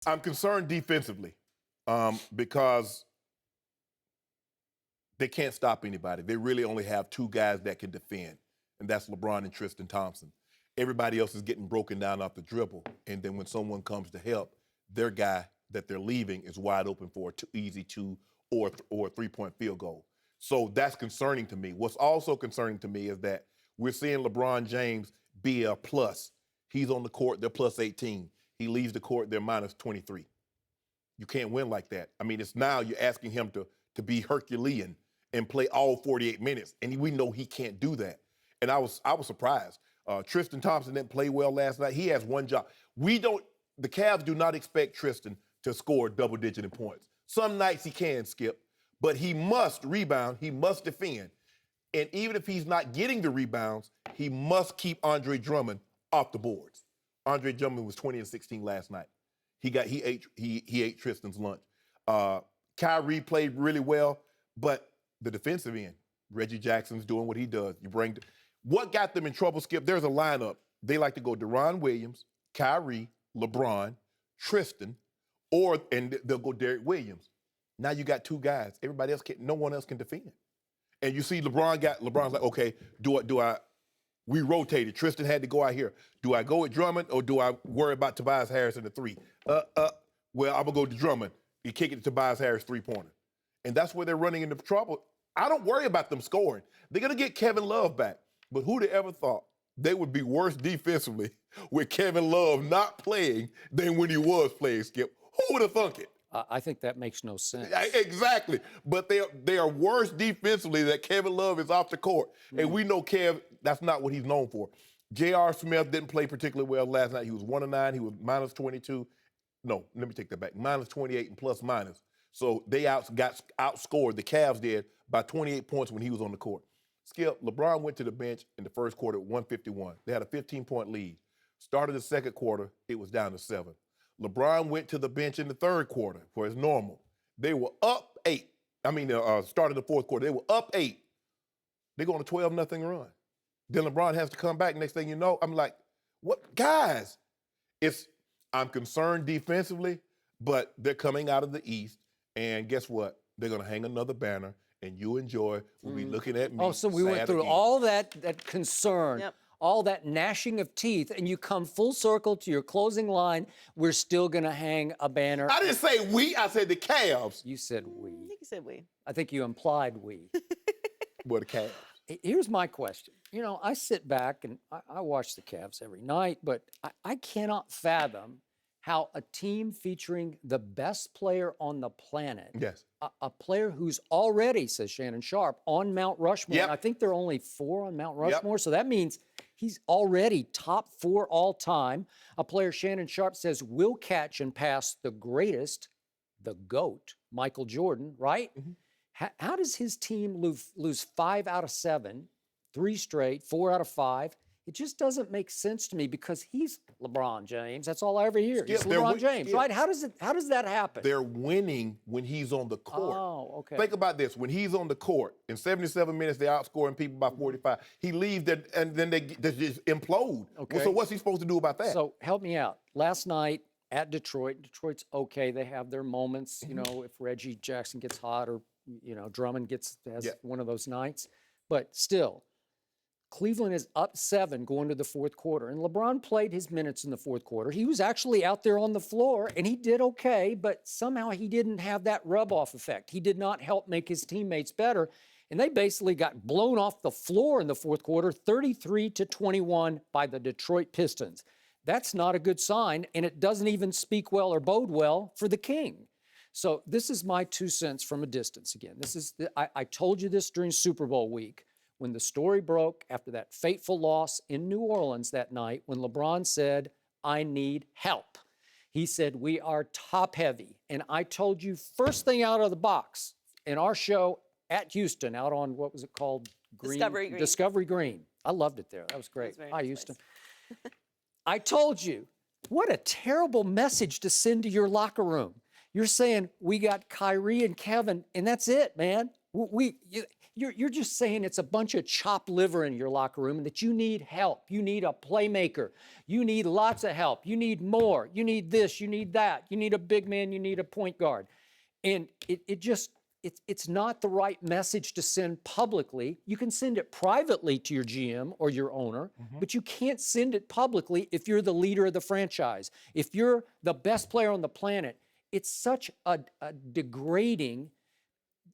I'm concerned defensively because they can't stop anybody. They really only have two guys that can defend, and that's LeBron and Tristan Thompson. Everybody else is getting broken down off the dribble, and then when someone comes to help, their guy that they're leaving is wide open for an easy two or a three-point field goal. So that's concerning to me. What's also concerning to me is that we're seeing LeBron James be a plus. He's on the court, they're plus 18. He leaves the court, they're minus 23. You can't win like that. I mean, it's now you're asking him to be Herculean and play all 48 minutes, and we know he can't do that. And I was surprised. Tristan Thompson didn't play well last night. He has one job. The Cavs do not expect Tristan to score double-digit in points. Some nights he can, Skip, but he must rebound, he must defend. And even if he's not getting the rebounds, he must keep Andre Drummond off the boards. Andre Drummond was 20 and 16 last night. He ate Tristan's lunch. Kyrie played really well, but the defensive end, Reggie Jackson's doing what he does. What got them in trouble, Skip? There's a lineup. They like to go Deron Williams, Kyrie, LeBron, Tristan, and they'll go Derek Williams. Now you got two guys. Everybody else no one else can defend. And you see LeBron's like, okay, we rotated. Tristan had to go out here. Do I go with Drummond or do I worry about Tobias Harris in the three? Well, I'm gonna go to Drummond. He kick it to Tobias Harris three-pointer. And that's where they're running into trouble. I don't worry about them scoring. They're gonna get Kevin Love back. But who'd have ever thought they would be worse defensively with Kevin Love not playing than when he was playing, Skip? Who would have thunk it? I think that makes no sense. Exactly. But they are worse defensively that Kevin Love is off the court. And we know Kev, that's not what he's known for. J.R. Smith didn't play particularly well last night. He was 1 of 9. He was minus 22. No, let me take that back. Minus 28 and plus minus. So they got outscored, the Cavs did, by 28 points when he was on the court. Skip, LeBron went to the bench in the first quarter at 151. They had a 15-point lead. Started the second quarter, it was down to 7. LeBron went to the bench in the third quarter, where it's normal. They were up 8. Started the fourth quarter. They were up 8. They go on a 12-0 run. Then LeBron has to come back. Next thing you know, I'm like, what? Guys, I'm concerned defensively, but they're coming out of the East, and guess what? They're going to hang another banner, and you enjoy will be looking at me. Oh, so we went through all that concern. Yep. All that gnashing of teeth, and you come full circle to your closing line, we're still going to hang a banner. I didn't say we, I said the Cavs. You said we. I think you said we. I think you implied we. Well, the Cavs. Here's my question. You know, I sit back and I watch the Cavs every night, but I cannot fathom how a team featuring the best player on the planet, yes, a player who's already, says Shannon Sharpe, on Mount Rushmore. Yep. I think there are only 4 on Mount Rushmore, so that means he's already top 4 all time. A player Shannon Sharpe says will catch and pass the greatest, the GOAT, Michael Jordan, right? Mm-hmm. How does his team lose 5 out of 7, 3 straight, 4 out of 5? It just doesn't make sense to me because he's LeBron James. That's all I ever hear. He's LeBron James, right? How does that happen? They're winning when he's on the court. Oh, okay. Think about this. When he's on the court, in 77 minutes, they're outscoring people by 45. He leaves, and then they just implode. Okay. So what's he supposed to do about that? So help me out. Last night at Detroit's okay. They have their moments, you know, if Reggie Jackson gets hot or, you know, Drummond has one of those nights. But still, Cleveland is up 7 going to the fourth quarter, and LeBron played his minutes in the fourth quarter. He was actually out there on the floor, and he did okay, but somehow he didn't have that rub-off effect. He did not help make his teammates better, and they basically got blown off the floor in the fourth quarter, 33-21 by the Detroit Pistons. That's not a good sign, and it doesn't even speak well or bode well for the King. So this is my 2 cents from a distance again. I told you this during Super Bowl week, when the story broke after that fateful loss in New Orleans that night, when LeBron said, I need help. He said, we are top heavy. And I told you first thing out of the box in our show at Houston, out on, what was it called? Discovery Green. I loved it there. That was great. Hi, Houston. I told you, what a terrible message to send to your locker room. You're saying, we got Kyrie and Kevin, and that's it, man. You you're just saying it's a bunch of chopped liver in your locker room and that you need help. You need a playmaker. You need lots of help. You need more. You need this. You need that. You need a big man. You need a point guard. And it's not the right message to send publicly. You can send it privately to your GM or your owner, but you can't send it publicly if you're the leader of the franchise. If you're the best player on the planet, it's such a degrading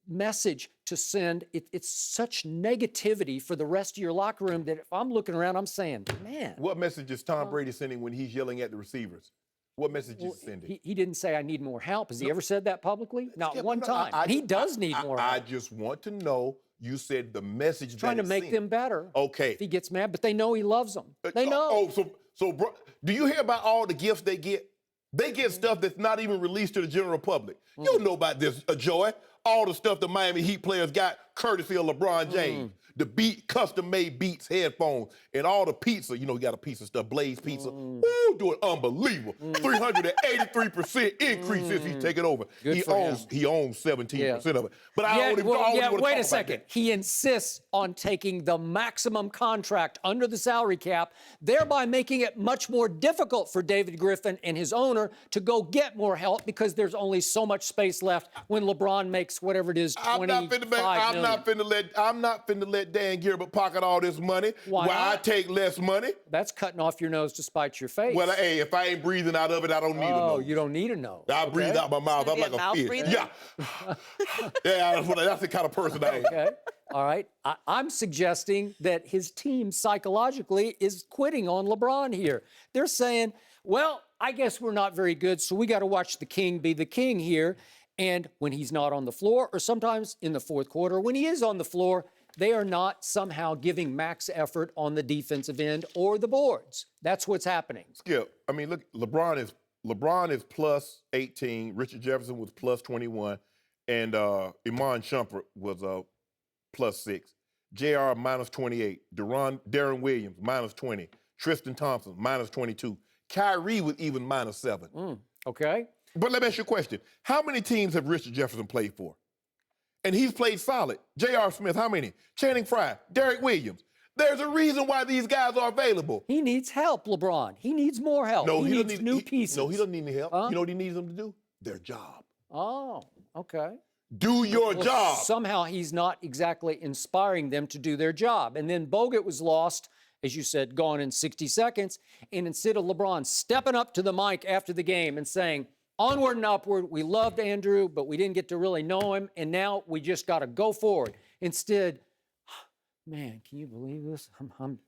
message to send. It's such negativity for the rest of your locker room that if I'm looking around, I'm saying, man. What message is Tom Brady sending when he's yelling at the receivers? What message is he sending? He didn't say, I need more help. Has he ever said that publicly? Not one time. He does need more help. I just want to know, you said the message Trying to make them better. Okay. If he gets mad, but they know he loves them. They know. So bro, do you hear about all the gifts they get? They get stuff that's not even released to the general public. You don't know about this, Joy. All the stuff the Miami Heat players got courtesy of LeBron James. The custom-made Beats headphones, and all the pizza. You know, he got a piece of stuff, Blaze Pizza. Ooh, doing unbelievable. 383% increase since he's taken over. He owns 17% of it. But I don't even wait a second. He insists on taking the maximum contract under the salary cap, thereby making it much more difficult for David Griffin and his owner to go get more help because there's only so much space left when LeBron makes whatever it is, $25 million. I'm not finna let Dan Gilbert pocket all this money. Why not? I take less money. That's cutting off your nose to spite your face. Well, hey, if I ain't breathing out of it, I don't need a nose. Oh, you don't need a nose. I breathe out my mouth. I'm like a fish. breather? Yeah. Yeah, that's the kind of person I am. Okay. All right. I'm suggesting that his team psychologically is quitting on LeBron here. They're saying, well, I guess we're not very good, so we got to watch the king be the king here. And when he's not on the floor, or sometimes in the fourth quarter, when he is on the floor, they are not somehow giving max effort on the defensive end or the boards. That's what's happening. Skip, I mean, look, LeBron is plus 18. Richard Jefferson was plus 21. And Iman Shumpert was plus 6. JR minus 28. Darren Williams minus 20. Tristan Thompson minus 22. Kyrie was even minus 7. Okay. But let me ask you a question. How many teams have Richard Jefferson played for? And he's played solid. J.R. Smith, how many? Channing Frye, Derek Williams. There's a reason why these guys are available. He needs help, LeBron. He needs more help. No, he needs new pieces. No, he doesn't need any help. Huh? You know what he needs them to do? Their job. Oh, okay. Do your job. Somehow he's not exactly inspiring them to do their job. And then Bogut was lost, as you said, gone in 60 seconds. And instead of LeBron stepping up to the mic after the game and saying, onward and upward, we loved Andrew, but we didn't get to really know him, and now we just got to go forward. Instead, man, can you believe this?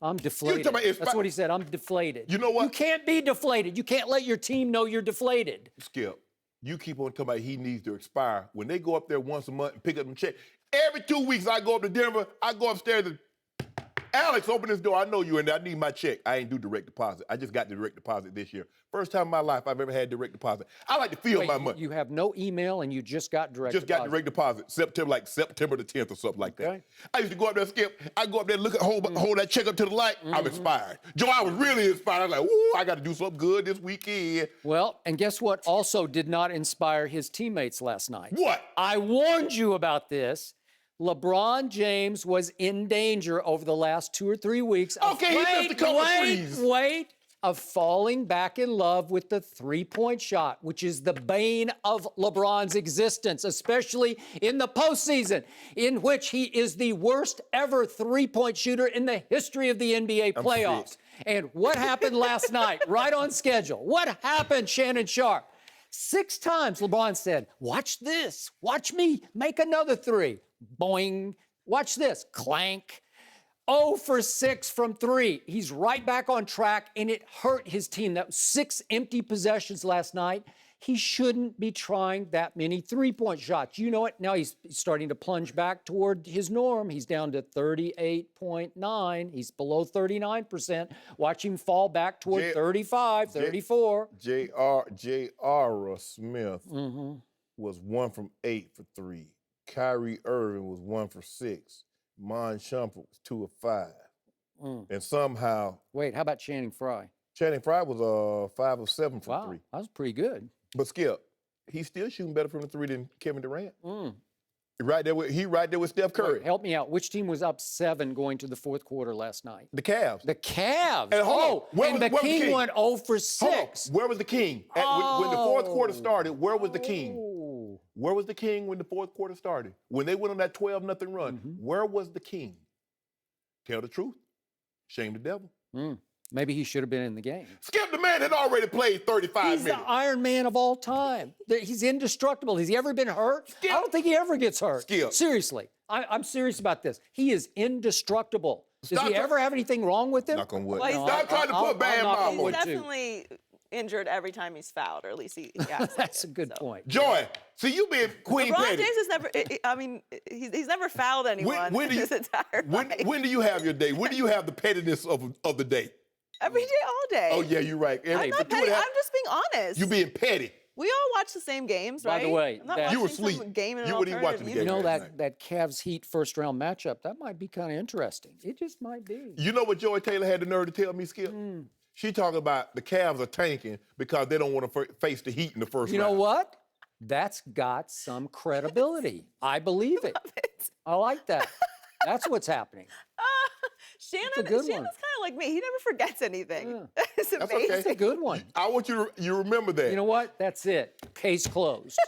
I'm deflated. That's what he said, I'm deflated. You know what? You can't be deflated. You can't let your team know you're deflated. Skip, you keep on talking about he needs to expire. When they go up there once a month and pick up them checks, every 2 weeks I go up to Denver, I go upstairs and Alex, open this door. I know you in there. I need my check. I ain't do direct deposit. I just got the direct deposit this year. First time in my life I've ever had direct deposit. I like to feel my money. You have no email and you just got direct deposit? Just got direct deposit. September the 10th or something like that. I used to go up there, Skip. I go up there, look at hold that check up to the light. I'm inspired. Joe, I was really inspired. I was like, ooh, I got to do something good this weekend. Well, and guess what also did not inspire his teammates last night? What? I warned you about this. LeBron James was in danger over the last 2 or 3 weeks of, he missed a couple of threes. Of falling back in love with the three-point shot, which is the bane of LeBron's existence, especially in the postseason, in which he is the worst ever three-point shooter in the history of the NBA playoffs. And what happened last night, right on schedule? What happened, Shannon Sharpe? 6 times LeBron said, watch this, watch me make another three. Boing. Watch this. Clank. 0 for 6 from 3. He's right back on track, and it hurt his team. That was 6 empty possessions last night. He shouldn't be trying that many three-point shots. You know it. Now he's starting to plunge back toward his norm. He's down to 38.9. He's below 39%. Watch him fall back toward 35, 34. J.R. Smith was 1 from 8 for 3. Kyrie Irving was 1 for 6. Mon Shumpert was 2 of 5. And somehow... Wait, how about Channing Frye? Channing Frye was 5 of 7 for 3. That was pretty good. But Skip, he's still shooting better from the 3 than Kevin Durant. He right there with Steph Curry. Wait, help me out. Which team was up 7 going to the fourth quarter last night? The Cavs. The Cavs. And hold on. And the King went 0 for 6. Hold on. Where was the King? When the fourth quarter started, where was the King? Oh. Where was the King when the fourth quarter started? When they went on that 12-0 run, where was the King? Tell the truth. Shame the devil. Maybe he should have been in the game. Skip, the man had already played 35 He's minutes. the Iron Man of all time. He's indestructible. Has he ever been hurt? Skip. I don't think he ever gets hurt. Skip. Seriously. I'm serious about this. He is indestructible. Does he ever have anything wrong with him? Knock on wood. Well, he's Stop trying to put bad knock on mom on wood, it. He's too. definitely injured every time he's fouled, or at least he has. That's a good point. Joy, see, you being Queen LeBron Petty. James has never. I mean, he's never fouled anyone When do you- his entire life. When do you have your day? When do you have the pettiness of the day? Every day, all day. Oh, yeah, you're right. I'm not petty. I'm just being honest. You being petty. We all watch the same games, By right? the way, I'm not that- You were watching some asleep. game in an You weren't even watching alternative the You game. know last that Cavs Heat first round matchup, that might be kind of interesting. It just might be. You know what Joy Taylor had the nerve to tell me, Skip? She talking about the Cavs are tanking because they don't want to face the Heat in the first You round. know what? That's got some credibility. I believe it. I like that. That's what's happening. Shannon's good kind one. of like me. He never forgets anything. It's That's okay. amazing. It's a good one. I want you to remember that. You know what? That's it. Case closed.